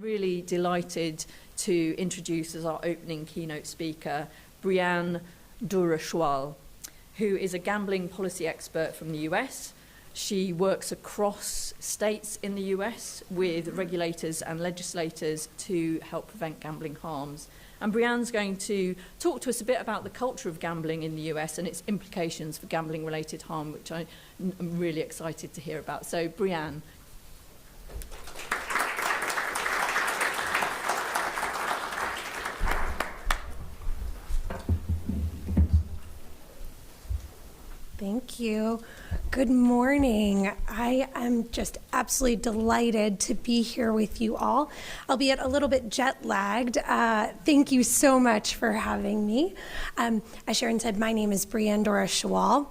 really delighted to introduce as our opening keynote speaker, Brianne Doura-Schawohl, who is a gambling policy expert from the US. She works across states in the US with regulators and legislators to help prevent gambling harms. And Brianne's going to talk to us a bit about the culture of gambling in the US and its implications for gambling-related harm, which I'm really excited to hear about. So, Brianne. Thank you. Good morning. I am just absolutely delighted to be here with you all, albeit a little bit jet-lagged. Thank you so much for having me. As Sharon said, my name is Brianne Doura-Schawohl.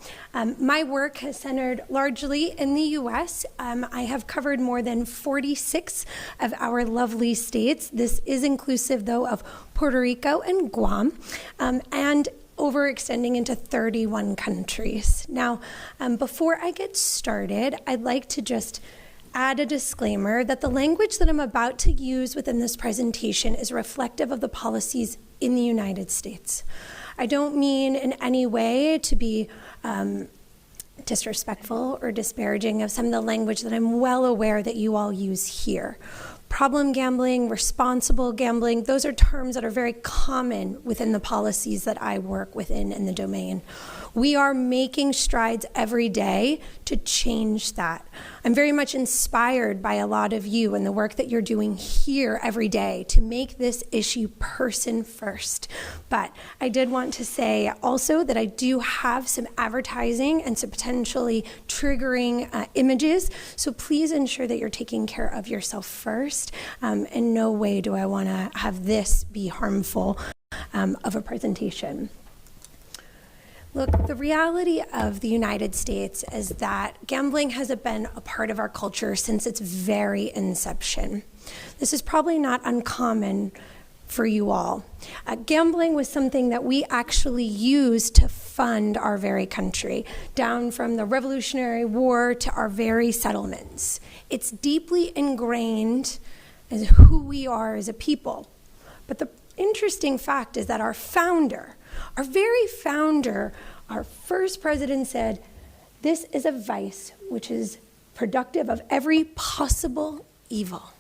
My work has centered largely in the U.S. I have covered more than 46 of our lovely states. This is inclusive, though, of Puerto Rico and Guam, and overextending into 31 countries. Now, before I get started, I'd like to just add a disclaimer that the language that I'm about to use within this presentation is reflective of the policies in the United States. I don't mean in any way to be disrespectful or disparaging of some of the language that I'm well aware that you all use here. Problem gambling, responsible gambling, those are terms that are very common within the policies that I work within in the domain. We are making strides every day to change that. I'm very much inspired by a lot of you and the work that you're doing here every day to make this issue person first. But I did want to say also that I do have some advertising and some potentially triggering images, so please ensure that you're taking care of yourself first. In no way do I want to have this be harmful of a presentation. Look, the reality of the United States is that gambling has been a part of our culture since its very inception. This is probably not uncommon for you all. Gambling was something that we actually used to fund our very country, down from the Revolutionary War to our very settlements. It's deeply ingrained as who we are as a people. But the interesting fact is that our very founder, our first president said, this is a vice which is productive of every possible evil.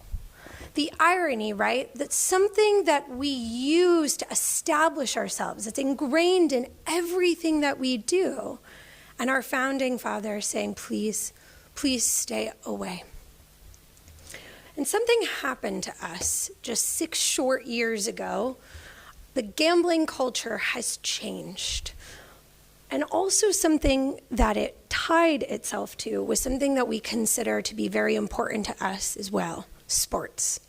The irony, right, that something that we use to establish ourselves, it's ingrained in everything that we do, and our founding father saying, please, please stay away. And something happened to us just 6 short years ago. The gambling culture has changed. And also something that it tied itself to was something that we consider to be very important to us as well, sports.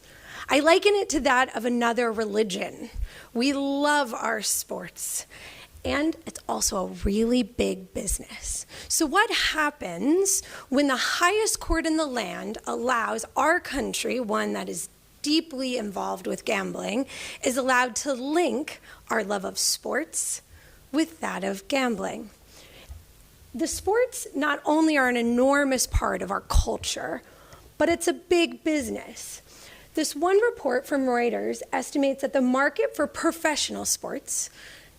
I liken it to that of another religion. We love our sports. And it's also a really big business. So what happens when the highest court in the land allows our country, one that is deeply involved with gambling, is allowed to link our love of sports with that of gambling? The sports not only are an enormous part of our culture, but it's a big business. This one report from Reuters estimates that the market for professional sports,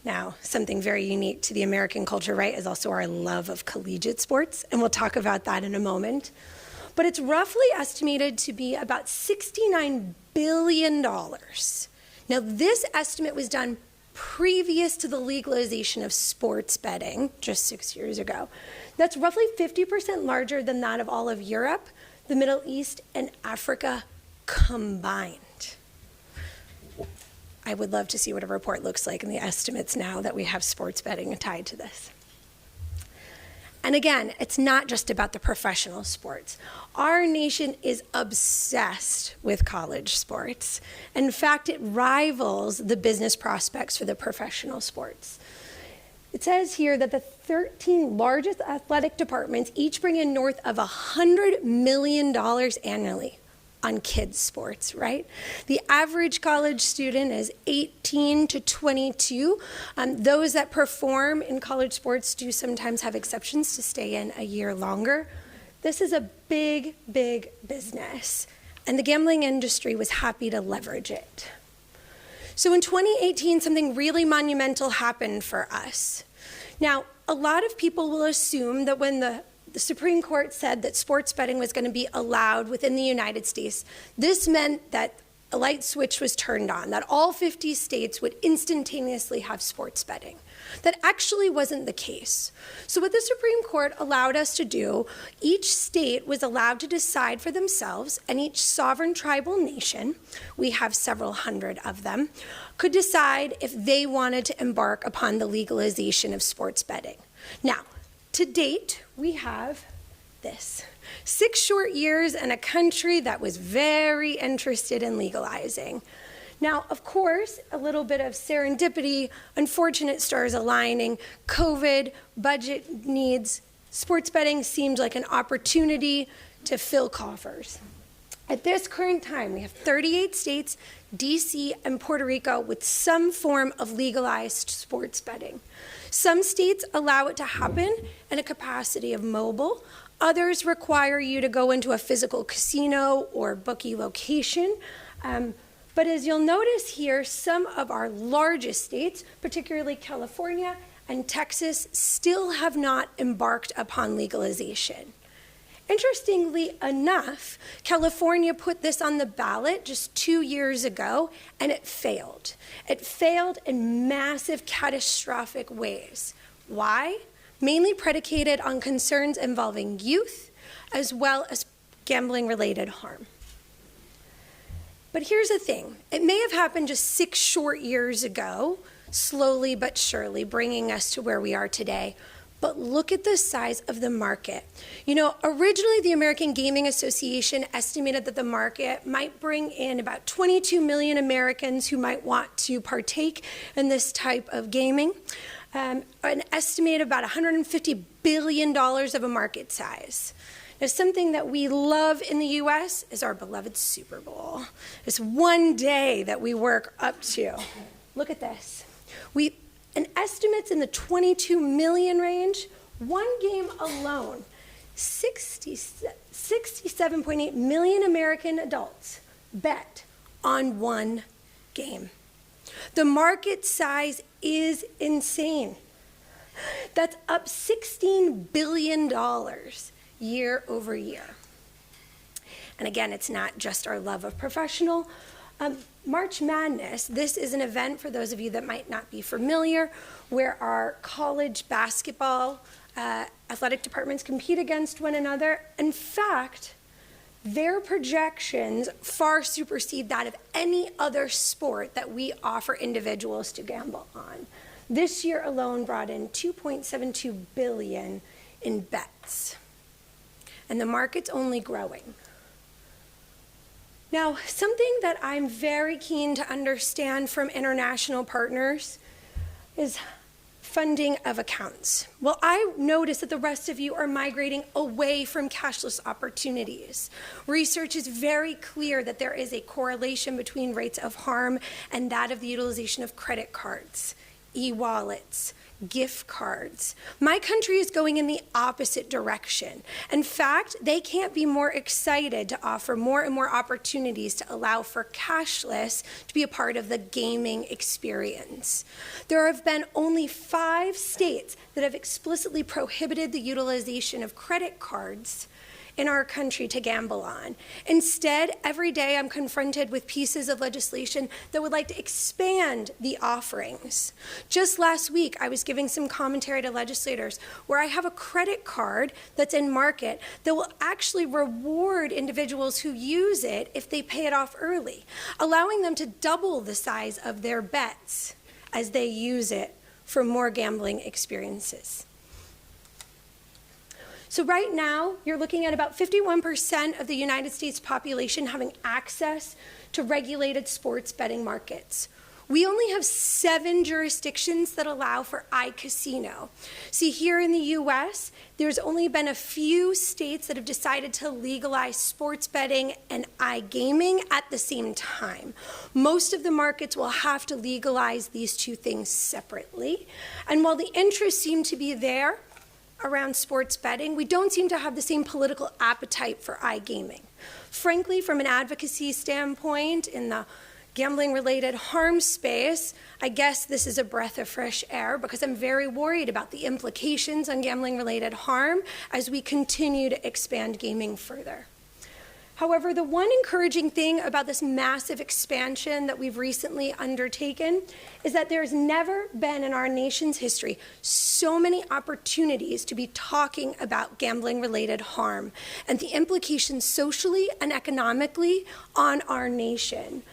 now something very unique to the American culture, right, is also our love of collegiate sports, and we'll talk about that in a moment. But it's roughly estimated to be about $69 billion. Now, this estimate was done previous to the legalization of sports betting just 6 years ago. That's roughly 50% larger than that of all of Europe, the Middle East, and Africa combined. I would love to see what a report looks like in the estimates now that we have sports betting tied to this. And again, it's not just about the professional sports. Our nation is obsessed with college sports. In fact, it rivals the business prospects for the professional sports. It says here that the 13 largest athletic departments each bring in north of $100 million annually on kids' sports, right? The average college student is 18 to 22. Those that perform in college sports do sometimes have exceptions to stay in a year longer. This is a big, big business. and the gambling industry was happy to leverage it. So in 2018, something really monumental happened for us. Now, a lot of people will assume that when the Supreme Court said that sports betting was going to be allowed within the United States, this meant that a light switch was turned on, that all 50 states would instantaneously have sports betting. That actually wasn't the case. So what the Supreme Court allowed us to do, each state was allowed to decide for themselves, and each sovereign tribal nation, we have several hundred of them, could decide if they wanted to embark upon the legalization of sports betting. Now, to date, we have this. 6 short years and a country that was very interested in legalizing. Now, of course, a little bit of serendipity, unfortunate stars aligning, COVID, budget needs, sports betting seemed like an opportunity to fill coffers. At this current time, we have 38 states, DC, and Puerto Rico with some form of legalized sports betting. Some states allow it to happen in a capacity of mobile. Others require you to go into a physical casino or bookie location. But as you'll notice here, some of our largest states, particularly California and Texas, still have not embarked upon legalization. Interestingly enough, California put this on the ballot just 2 years ago, and it failed. It failed in massive, catastrophic ways. Why? Mainly predicated on concerns involving youth, as well as gambling-related harm. But here's the thing. It may have happened just 6 short years ago, slowly but surely, bringing us to where we are today. But look at the size of the market. You know, originally the American Gaming Association estimated that the market might bring in about 22 million Americans who might want to partake in this type of gaming. An estimate of about $150 billion of a market size. Now, something that we love in the U.S. is our beloved Super Bowl. It's one day that we work up to. Look at this. An estimate's in the 22 million range. One game alone, 67.8 million American adults bet on one game. The market size is insane. That's up $16 billion year over year. And again, it's not just our love of professional. March Madness, this is an event, for those of you that might not be familiar, where our college basketball athletic departments compete against one another. In fact, their projections far supersede that of any other sport that we offer individuals to gamble on. This year alone brought in $2.72 billion in bets. And the market's only growing. Now, something that I'm very keen to understand from international partners is funding of accounts. Well, I notice that the rest of you are migrating away from cashless opportunities. Research is very clear that there is a correlation between rates of harm and that of the utilization of credit cards, e-wallets, gift cards. My country is going in the opposite direction. In fact, they can't be more excited to offer more and more opportunities to allow for cashless to be a part of the gaming experience. There have been only 5 states that have explicitly prohibited the utilization of credit cards in our country to gamble on. Instead, every day I'm confronted with pieces of legislation that would like to expand the offerings. Just last week, I was giving some commentary to legislators where I have a credit card that's in market that will actually reward individuals who use it if they pay it off early, allowing them to double the size of their bets as they use it for more gambling experiences. So right now, you're looking at about 51% of the United States population having access to regulated sports betting markets. We only have 7 jurisdictions that allow for iCasino. See, here in the US, there's only been a few states that have decided to legalize sports betting and iGaming at the same time. Most of the markets will have to legalize these two things separately. And while the interests seem to be there, around sports betting, we don't seem to have the same political appetite for iGaming. Frankly, from an advocacy standpoint, in the gambling-related harm space, I guess this is a breath of fresh air because I'm very worried about the implications on gambling-related harm as we continue to expand gaming further. However, the one encouraging thing about this massive expansion that we've recently undertaken is that there's never been in our nation's history so many opportunities to be talking about gambling-related harm and the implications socially and economically on our nation.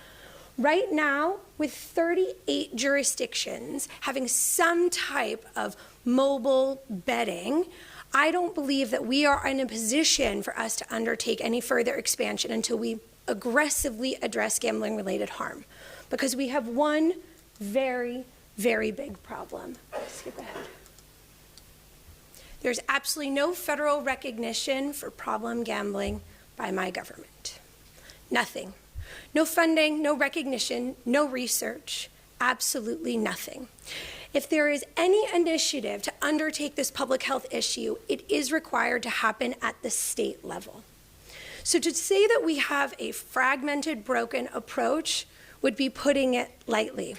Right now, with 38 jurisdictions having some type of mobile betting, I don't believe that we are in a position for us to undertake any further expansion until we aggressively address gambling-related harm, because we have one very, very big problem. Skip ahead. There's absolutely no federal recognition for problem gambling by my government. Nothing. No funding, no recognition, no research, absolutely nothing. If there is any initiative to undertake this public health issue, it is required to happen at the state level. So to say that we have a fragmented, broken approach would be putting it lightly.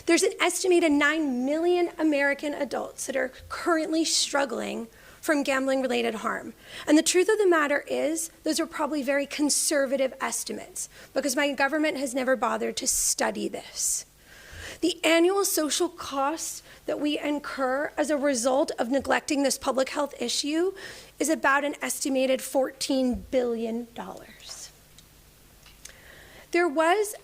There's an estimated 9 million American adults that are currently struggling from gambling-related harm. And the truth of the matter is, those are probably very conservative estimates because my government has never bothered to study this. The annual social costs that we incur as a result of neglecting this public health issue is about an estimated $14 billion. There was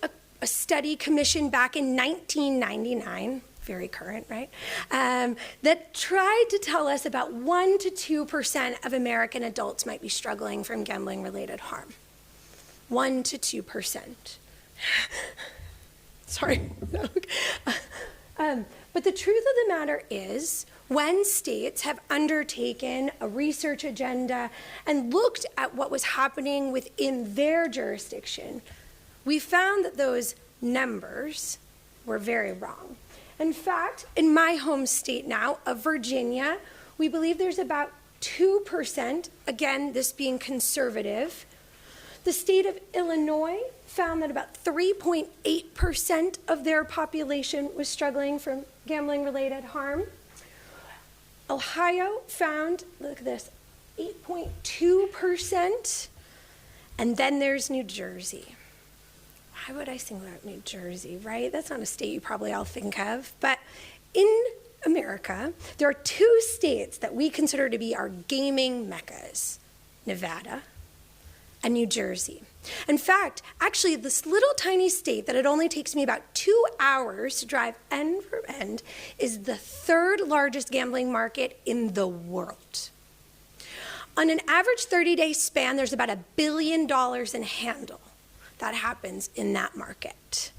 a study commissioned back in 1999, very current, right, that tried to tell us about 1 to 2% of American adults might be struggling from gambling-related harm. 1 to 2%. Sorry. But the truth of the matter is, when states have undertaken a research agenda and looked at what was happening within their jurisdiction, we found that those numbers were very wrong. In fact, in my home state now of Virginia, we believe there's about 2%, again, this being conservative. The state of Illinois found that about 3.8% of their population was struggling from gambling-related harm. Ohio found, look at this, 8.2%. And then there's New Jersey. Why would I single out New Jersey, right? That's not a state you probably all think of. But in America, there are 2 states that we consider to be our gaming meccas, Nevada and New Jersey. In fact, actually, this little tiny state that it only takes me about 2 hours to drive end from end is the 3rd largest gambling market in the world. On an average 30-day span, there's about $1 billion in handle that happens in that market.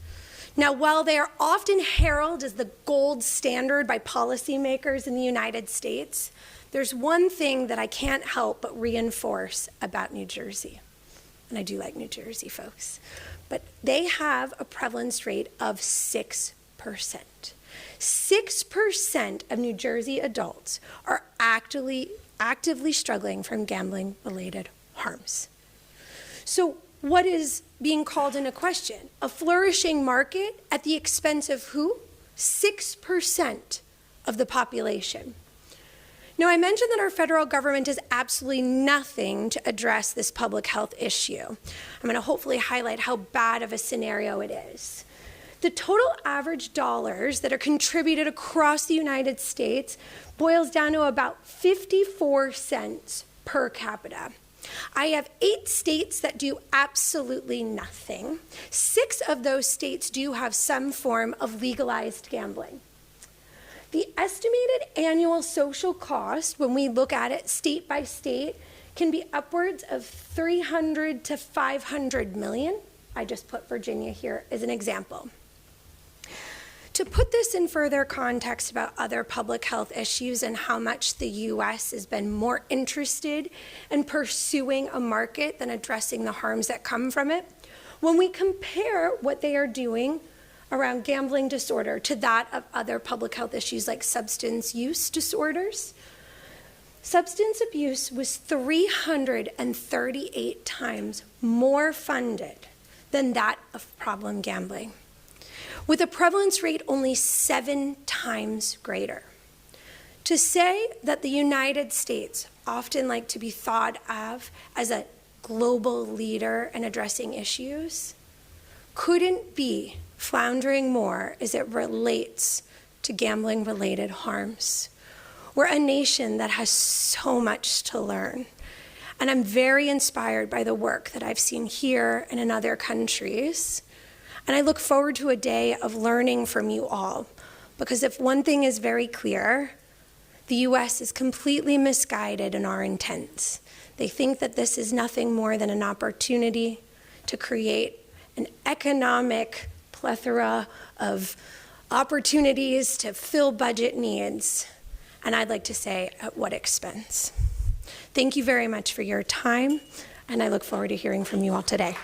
Now, while they are often heralded as the gold standard by policymakers in the United States, there's one thing that I can't help but reinforce about New Jersey. And I do like New Jersey, folks. But they have a prevalence rate of 6%. 6% of New Jersey adults are actively struggling from gambling-related harms. So what is being called into question? A flourishing market at the expense of who? 6% of the population. Now, I mentioned that our federal government does absolutely nothing to address this public health issue. I'm going to hopefully highlight how bad of a scenario it is. The total average dollars that are contributed across the United States boils down to about 54 cents per capita. I have 8 states that do absolutely nothing. 6 of those states do have some form of legalized gambling. The estimated annual social cost, when we look at it state by state, can be upwards of 300 to 500 million. I just put Virginia here as an example. To put this in further context about other public health issues and how much the U.S. has been more interested in pursuing a market than addressing the harms that come from it, when we compare what they are doing around gambling disorder to that of other public health issues like substance use disorders, Substance abuse was 338 times more funded than that of problem gambling, with a prevalence rate only 7 times greater. To say that the United States often like to be thought of as a global leader in addressing issues couldn't be floundering more as it relates to gambling-related harms. We're a nation that has so much to learn. And I'm very inspired by the work that I've seen here and in other countries. And I look forward to a day of learning from you all. Because if one thing is very clear, the US is completely misguided in our intents. They think that this is nothing more than an opportunity to create an economic plethora of opportunities to fill budget needs. And I'd like to say, at what expense? Thank you very much for your time, and I look forward to hearing from you all today.